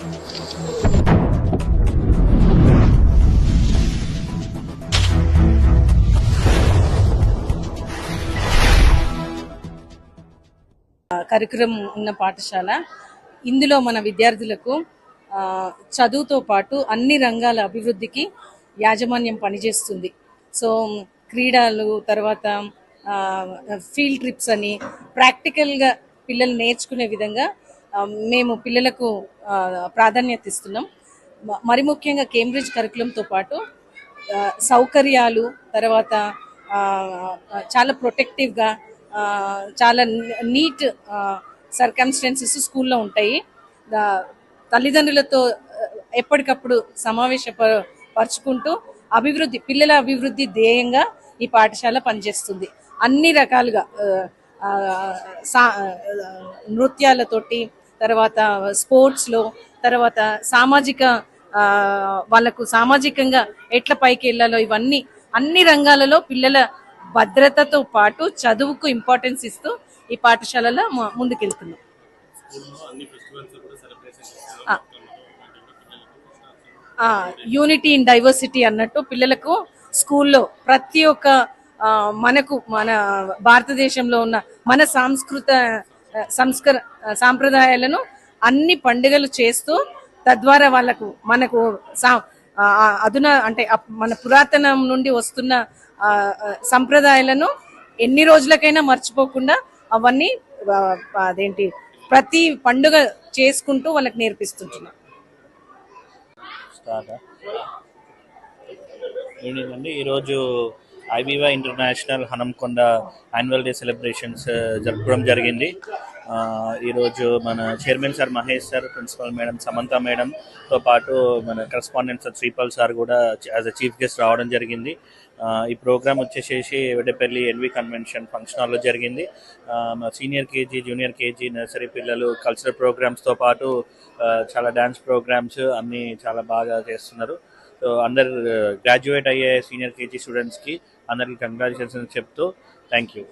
Curriculum ఉన్న పాఠశాల. ఇందులో మన విద్యార్థులకు చదువుతో పాటు అన్ని రంగాల అభివృద్ధికి యాజమాన్యం పనిచేస్తుంది. సో క్రీడలు, తర్వాత ఫీల్డ్ ట్రిప్స్ అని ప్రాక్టికల్గా పిల్లలు నేర్చుకునే విధంగా మేము పిల్లలకు ప్రాధాన్యత ఇస్తున్నాం. మరి ముఖ్యంగా కేంబ్రిడ్జ్ కరికులంతో పాటు సౌకర్యాలు, తర్వాత చాలా ప్రొటెక్టివ్గా, చాలా నీట్ సర్కమ్స్టెన్సెస్ స్కూల్లో ఉంటాయి. తల్లిదండ్రులతో ఎప్పటికప్పుడు సమావేశపరుచుకుంటూ పిల్లల అభివృద్ధి ధ్యేయంగా ఈ పాఠశాల పనిచేస్తుంది. అన్ని రకాలుగా నృత్యాలతోటి, తర్వాత స్పోర్ట్స్లో, తర్వాత వాళ్ళకు సామాజికంగా ఎట్లా పైకి వెళ్ళాలో, ఇవన్నీ అన్ని రంగాలలో పిల్లల భద్రతతో పాటు చదువుకు ఇంపార్టెన్స్ ఇస్తూ ఈ పాఠశాలలో ముందుకెళ్తున్నాం. యూనిటీ ఇన్ డైవర్సిటీ అన్నట్టు పిల్లలకు స్కూల్లో ప్రతి ఒక్క మన భారతదేశంలో ఉన్న మన సాంప్రదాయాలను అన్ని పండుగలు చేస్తూ, తద్వారా మనకు అంటే మన పురాతనం నుండి వస్తున్న సంప్రదాయాలను ఎన్ని రోజులకైనా మర్చిపోకుండా అవన్నీ ప్రతి పండుగ చేసుకుంటూ వాళ్ళకి నేర్పిస్తుంటున్నాం. ఈరోజు IBY international Hanamkonda annual day celebrations జరుపుకోవడం జరిగింది. ఈరోజు మన chairman sir Mahesh sir, principal madam Samantha మేడంతో పాటు మన కరెస్పాండెంట్ సార్ శ్రీపాల్ సార్ కూడా యాజ్ అ చీఫ్ గెస్ట్ రావడం జరిగింది. ఈ ప్రోగ్రామ్ వచ్చేసేసి వెడపల్లి ఎన్వి కన్వెన్షన్ ఫంక్షన్ హాల్లో జరిగింది. Senior KG, junior KG, nursery పిల్లలు కల్చరల్ ప్రోగ్రామ్స్తో పాటు చాలా డ్యాన్స్ ప్రోగ్రామ్స్ అన్నీ చాలా బాగా చేస్తున్నారు. సో అందరు గ్రాడ్యుయేట్ అయ్యే సీనియర్ కేజీ స్టూడెంట్స్కి అందరికీ కంగ్రాచులేషన్స్ చెప్తూ థ్యాంక్ యూ.